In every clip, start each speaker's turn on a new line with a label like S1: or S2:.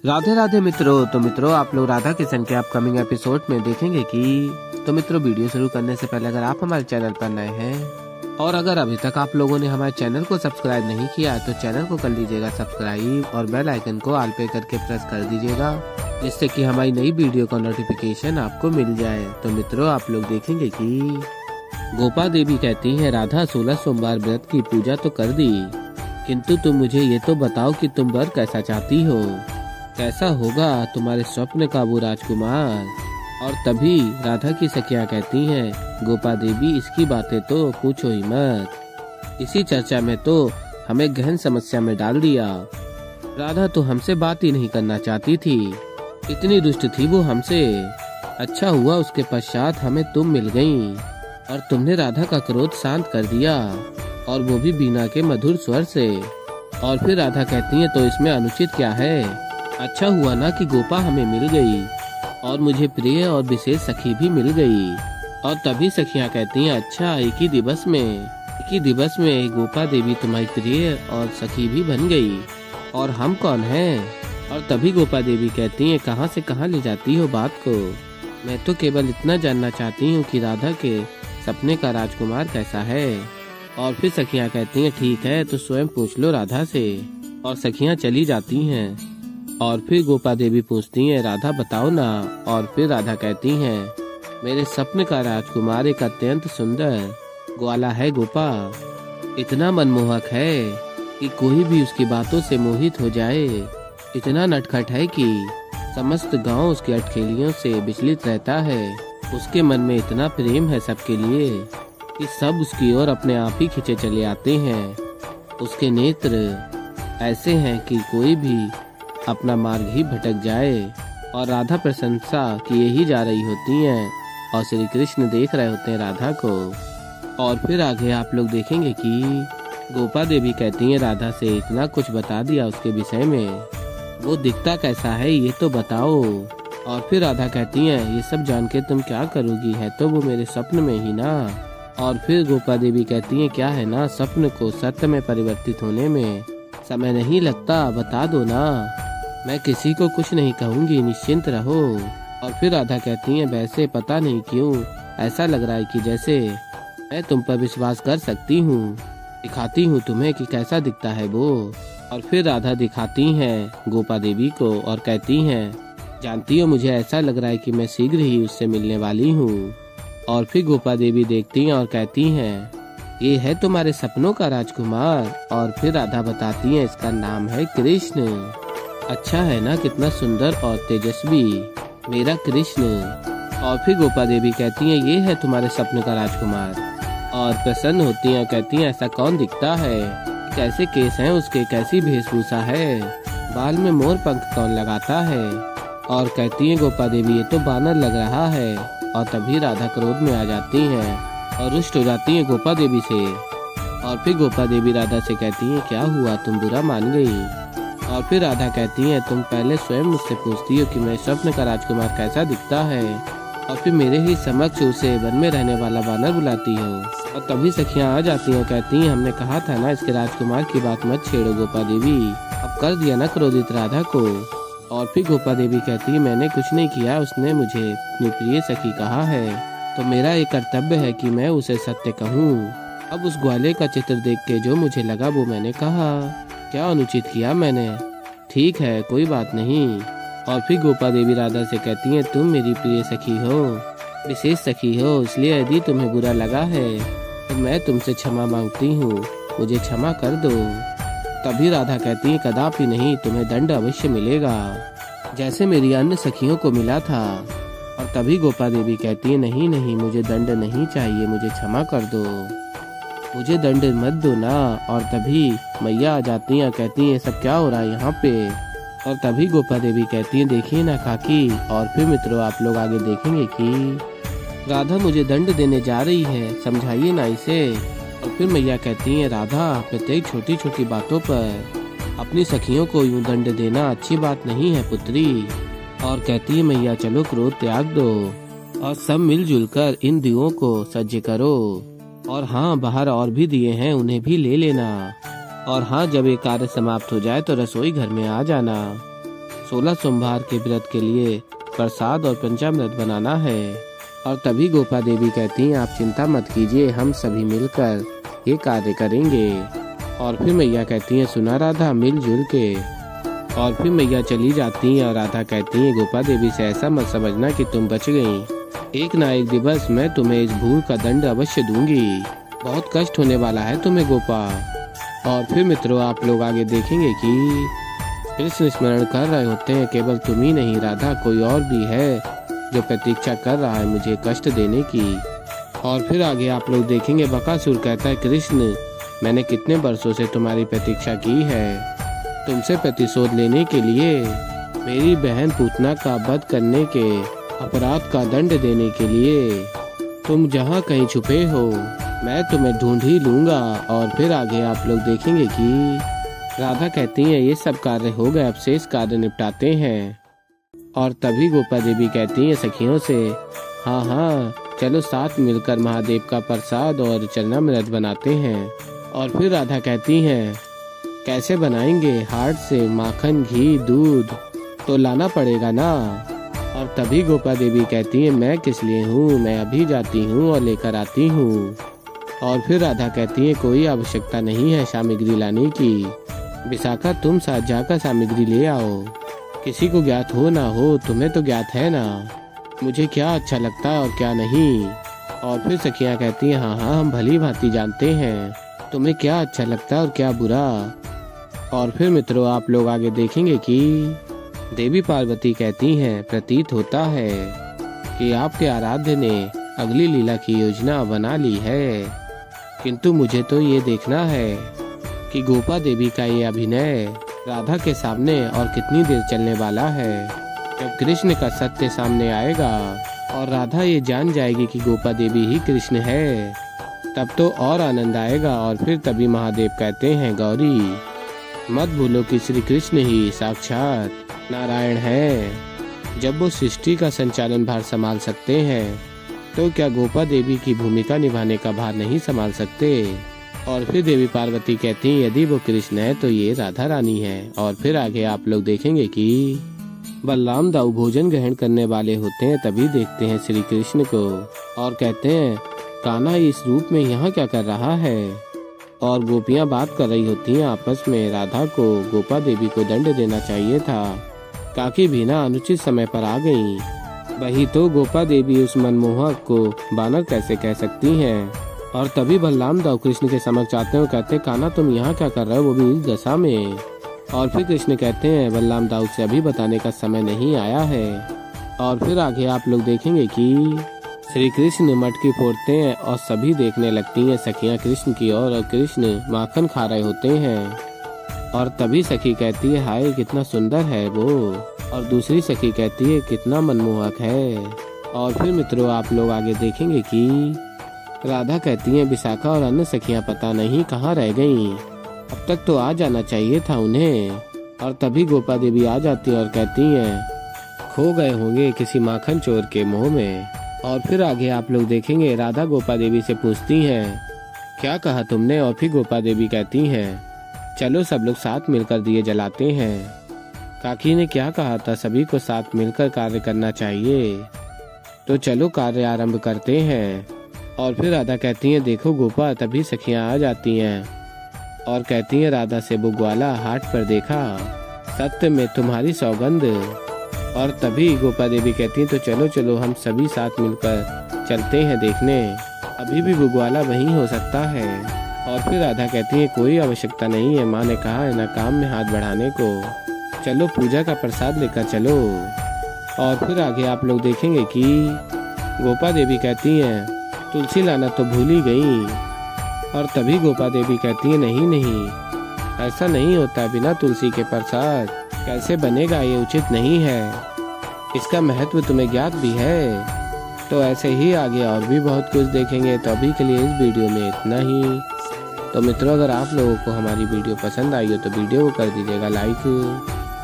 S1: राधे राधे मित्रों। तो मित्रों आप लोग राधा किशन के अपकमिंग एपिसोड में देखेंगे कि मित्रों वीडियो शुरू करने से पहले अगर आप हमारे चैनल पर नए हैं और अगर अभी तक आप लोगों ने हमारे चैनल को सब्सक्राइब नहीं किया तो चैनल को कर लीजिएगा सब्सक्राइब और बेल आइकन को ऑल पे करके प्रेस कर दीजिएगा, जिससे कि हमारी नई वीडियो का नोटिफिकेशन आपको मिल जाए। तो मित्रों आप लोग देखेंगे कि गोपा देवी कहती है राधा 16 सोमवार व्रत की पूजा तो कर दी, किंतु तुम मुझे ये तो बताओ कि तुम वर कैसा चाहती हो, कैसा होगा तुम्हारे स्वप्न का वो राजकुमार। और तभी राधा की सखियां कहती हैं गोपा देवी इसकी बातें तो पूछो ही मत, इसी चर्चा में तो हमें गहन समस्या में डाल दिया। राधा तो हमसे बात ही नहीं करना चाहती थी, इतनी दुष्ट थी वो हमसे। अच्छा हुआ उसके पश्चात हमें तुम मिल गयी और तुमने राधा का क्रोध शांत कर दिया, और वो भी बीना के मधुर स्वर से। और फिर राधा कहती है तो इसमें अनुचित क्या है, अच्छा हुआ ना कि गोपा हमें मिल गई और मुझे प्रिय और विशेष सखी भी मिल गई। और तभी सखियां कहती हैं अच्छा एक ही दिवस में गोपा देवी तुम्हारी प्रिय और सखी भी बन गई, और हम कौन हैं। और तभी गोपा देवी कहती हैं कहां से कहां ले जाती हो बात को, मैं तो केवल इतना जानना चाहती हूँ कि राधा के सपने का राजकुमार कैसा है। और फिर सखियां कहती हैं ठीक है तो स्वयं पूछ लो राधा से। और सखियां चली जाती हैं। और फिर गोपा देवी पूछती हैं राधा बताओ ना। और फिर राधा कहती हैं मेरे सपने का राजकुमार एक अत्यंत सुंदर ग्वाला है गोपा, इतना मनमोहक है कि कोई भी उसकी बातों से मोहित हो जाए, इतना नटखट है कि समस्त गांव उसकी अटखेलियों से विचलित रहता है। उसके मन में इतना प्रेम है सबके लिए कि सब उसकी ओर अपने आप ही खींचे चले आते हैं। उसके नेत्र ऐसे हैं कि कोई भी अपना मार्ग ही भटक जाए। और राधा प्रशंसा किए ही जा रही होती हैं और श्री कृष्ण देख रहे होते हैं राधा को। और फिर आगे आप लोग देखेंगे कि गोपा देवी कहती हैं राधा से इतना कुछ बता दिया उसके विषय में, वो दिखता कैसा है ये तो बताओ। और फिर राधा कहती हैं ये सब जान के तुम क्या करोगी, है तो वो मेरे स्वप्न में ही ना। और फिर गोपा देवी कहती हैं क्या है ना, स्वप्न को सत्य में परिवर्तित होने में समय नहीं लगता, बता दो ना, मैं किसी को कुछ नहीं कहूँगी, निश्चिंत रहो। और फिर राधा कहती हैं वैसे पता नहीं क्यों ऐसा लग रहा है कि जैसे मैं तुम पर विश्वास कर सकती हूँ, दिखाती हूँ तुम्हें कि कैसा दिखता है वो। और फिर राधा दिखाती हैं गोपा देवी को और कहती हैं जानती हो मुझे ऐसा लग रहा है कि मैं शीघ्र ही उससे मिलने वाली हूँ। और फिर गोपा देवी देखती हैं और कहती हैं ये है तुम्हारे सपनों का राजकुमार। और फिर राधा बताती हैं इसका नाम है कृष्ण। अच्छा है ना, कितना सुंदर और तेजस्वी मेरा कृष्ण। और फिर गोपा देवी कहती हैं ये है तुम्हारे सपने का राजकुमार। और प्रसन्न होती हैं, कहती हैं ऐसा कौन दिखता है, कैसे केस हैं उसके, कैसी वेशभूषा है, बाल में मोर पंख कौन लगाता है। और कहती हैं गोपा देवी ये तो बानर लग रहा है। और तभी राधा क्रोध में आ जाती हैं और रुष्ट हो जाती हैं गोपा देवी से। और फिर गोपा देवी राधा से कहती हैं क्या हुआ, तुम बुरा मान गई। और फिर राधा कहती हैं तुम पहले स्वयं मुझसे पूछती हो कि मैं स्वप्न का राजकुमार कैसा दिखता है, और फिर मेरे ही समक्ष उसे वन में रहने वाला बानर बुलाती हो। और तभी सखियां आ जाती हैं, कहती हैं हमने कहा था ना इसके राजकुमार की बात मत छेड़ो गोपा देवी, अब कर दिया ना क्रोधित राधा को। और फिर गोपा देवी कहती है मैंने कुछ नहीं किया, उसने मुझे अपनी प्रिय सखी कहा है तो मेरा एक कर्तव्य है कि मैं उसे सत्य कहूँ। अब उस ग्वाले का चित्र देख के जो मुझे लगा वो मैंने कहा, क्या अनुचित किया मैंने, ठीक है कोई बात नहीं। और फिर गोपा देवी राधा से कहती हैं तुम मेरी प्रिय सखी हो, विशेष सखी हो, इसलिए यदि तुम्हें बुरा लगा है तो मैं तुमसे क्षमा मांगती हूँ, मुझे क्षमा कर दो। तभी राधा कहती है कदापि नहीं, तुम्हें दंड अवश्य मिलेगा जैसे मेरी अन्य सखियों को मिला था। और तभी गोपा देवी कहती है नहीं नहीं मुझे दंड नहीं चाहिए, मुझे क्षमा कर दो, मुझे दंड मत दो ना। और तभी मैया आ जाती हैं, कहती हैं सब क्या हो रहा है यहाँ पे। और तभी गोपा देवी कहती हैं देखिए ना काकी। और फिर मित्रों आप लोग आगे देखेंगे कि राधा मुझे दंड देने जा रही है, समझाइए ना इसे। और फिर मैया कहती हैं राधा प्रत्येक छोटी छोटी बातों पर अपनी सखियों को यूं दंड देना अच्छी बात नहीं है पुत्री। और कहती है मैया चलो क्रोध त्याग दो और सब मिलजुल कर इन दियों को सज्ज करो। और हाँ बाहर और भी दिए हैं उन्हें भी ले लेना। और हाँ जब ये कार्य समाप्त हो जाए तो रसोई घर में आ जाना। 16 सोमवार के व्रत के लिए प्रसाद और पंचामृत बनाना है। और तभी गोपा देवी कहती हैं, आप चिंता मत कीजिए, हम सभी मिलकर ये कार्य करेंगे। और फिर मैया कहती हैं, सुना राधा, मिलजुल के। और फिर मैया चली जाती हैं और राधा कहती हैं, गोपा देवी से ऐसा मत समझना कि तुम बच गईं। एक ना एक दिवस मैं तुम्हें इस भूल का दंड अवश्य दूंगी। बहुत कष्ट होने वाला है तुम्हें गोपा। और फिर मित्रों, आप लोग आगे देखेंगे कि कृष्ण स्मरण कर रहे होते हैं, केवल तुम ही नहीं राधा, कोई और भी है जो प्रतीक्षा कर रहा है मुझे कष्ट देने की। और फिर आगे आप लोग देखेंगे, बकासुर कहता है, कृष्ण मैंने कितने वर्षों से तुम्हारी प्रतीक्षा की है, तुमसे प्रतिशोध लेने के लिए, मेरी बहन पूतना का वध करने के अपराध का दंड देने के लिए। तुम जहाँ कहीं छुपे हो मैं तुम्हें ढूंढ ही लूंगा। और फिर आगे आप लोग देखेंगे कि राधा कहती हैं, ये सब कार्य हो गए, अब शेष कार्य निपटाते हैं। और तभी गोपा देवी कहती हैं सखियों से, हाँ हाँ चलो साथ मिलकर महादेव का प्रसाद और चरणामृत बनाते हैं। और फिर राधा कहती हैं, कैसे बनाएंगे, हाट से माखन घी दूध तो लाना पड़ेगा ना। और तभी गोपा देवी कहती हैं, मैं किस लिए हूँ, मैं अभी जाती हूँ और लेकर आती हूँ। और फिर राधा कहती है, कोई आवश्यकता नहीं है सामग्री लाने की, विशाखा तुम साथ जाकर सामग्री ले आओ। किसी को ज्ञात हो ना हो, तुम्हें तो ज्ञात है ना मुझे क्या अच्छा लगता है और क्या नहीं। और फिर सखियाँ कहती हैं, हाँ हाँ हम भली भांति जानते हैं तुम्हें क्या अच्छा लगता है और क्या बुरा। और फिर मित्रों, आप लोग आगे देखेंगे कि देवी पार्वती कहती हैं, प्रतीत होता है कि आपके आराध्य ने अगली लीला की योजना बना ली है, किंतु मुझे तो ये देखना है कि गोपा देवी का ये अभिनय राधा के सामने और कितनी देर चलने वाला है। जब कृष्ण का सत्य सामने आएगा और राधा ये जान जाएगी कि गोपा देवी ही कृष्ण है, तब तो और आनंद आएगा। और फिर तभी महादेव कहते हैं, गौरी मत भूलो कि श्री कृष्ण ही साक्षात नारायण है। जब वो सृष्टि का संचालन भार संभाल सकते हैं तो क्या गोपा देवी की भूमिका निभाने का भार नहीं संभाल सकते। और फिर देवी पार्वती कहती हैं, यदि वो कृष्ण है तो ये राधा रानी है। और फिर आगे आप लोग देखेंगे कि बलराम दाऊ भोजन ग्रहण करने वाले होते हैं, तभी देखते हैं श्री कृष्ण को और कहते हैं, कान्हा इस रूप में यहाँ क्या कर रहा है। और गोपियाँ बात कर रही होती हैं आपस में, राधा को गोपा देवी को दंड देना चाहिए था, काकी भीना अनुचित समय पर आ गयी। वही तो गोपा देवी उस मनमोहक को बानर कैसे कह सकती हैं। और तभी बलराम दाऊ कृष्ण के समक्ष आते हैं, कहते, कान्हा तुम यहाँ क्या कर रहे हो, वो भी इस दशा में। और फिर कृष्ण कहते हैं, बलराम दाऊ से अभी बताने का समय नहीं आया है। और फिर आगे आप लोग देखेंगे कि श्री कृष्ण मटकी फोड़ते हैं और सभी देखने लगती हैं सखियां कृष्ण की ओर, और कृष्ण माखन खा रहे होते हैं। और तभी सखी कहती है, हाय कितना सुंदर है वो। और दूसरी सखी कहती है, कितना मनमोहक है। और फिर मित्रों, आप लोग आगे देखेंगे कि राधा कहती है, विशाखा और अन्य सखियां पता नहीं कहाँ रह गईं, अब तक तो आ जाना चाहिए था उन्हें। और तभी गोपा देवी आ जाती है और कहती हैं, खो गए होंगे किसी माखन चोर के मोह में। और फिर आगे आप लोग देखेंगे, राधा गोपा देवी से पूछती हैं, क्या कहा तुमने। और फिर गोपा देवी कहती हैं, चलो सब लोग साथ मिलकर दिए जलाते हैं। काकी ने क्या कहा था, सभी को साथ मिलकर कार्य करना चाहिए, तो चलो कार्य आरंभ करते हैं। और फिर राधा कहती हैं, देखो गोपा। तभी सखियां आ जाती हैं और कहती हैं राधा से, वो ग्वाला हाट पर देखा, सत्य में तुम्हारी सौगंध। और तभी गोपा देवी कहती हैं, तो चलो चलो हम सभी साथ मिलकर चलते हैं देखने, अभी भी वो ग्वाला वहीं हो सकता है। और फिर राधा कहती है, कोई आवश्यकता नहीं है, माँ ने कहा है ना काम में हाथ बढ़ाने को, चलो पूजा का प्रसाद लेकर चलो। और फिर आगे आप लोग देखेंगे कि गोपा देवी कहती हैं, तुलसी लाना तो भूल ही गई। और तभी गोपा देवी कहती है, नहीं नहीं ऐसा नहीं होता, बिना तुलसी के प्रसाद कैसे बनेगा, ये उचित नहीं है, इसका महत्व तुम्हें ज्ञात भी है। तो ऐसे ही आगे और भी बहुत कुछ देखेंगे। तो अभी के लिए इस वीडियो में इतना ही। तो मित्रों, अगर आप लोगों को हमारी वीडियो पसंद आई हो तो वीडियो को कर दीजिएगा लाइक,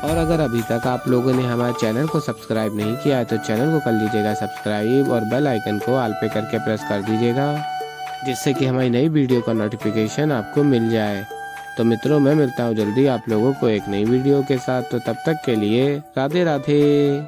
S1: और अगर अभी तक आप लोगों ने हमारे चैनल को सब्सक्राइब नहीं किया है तो चैनल को कर लीजिएगा सब्सक्राइब, और बेल आइकन को ऑल पे करके प्रेस कर दीजिएगा, जिससे कि हमारी नई वीडियो का नोटिफिकेशन आपको मिल जाए। तो मित्रों मैं मिलता हूँ जल्दी आप लोगों को एक नई वीडियो के साथ, तो तब तक के लिए राधे राधे।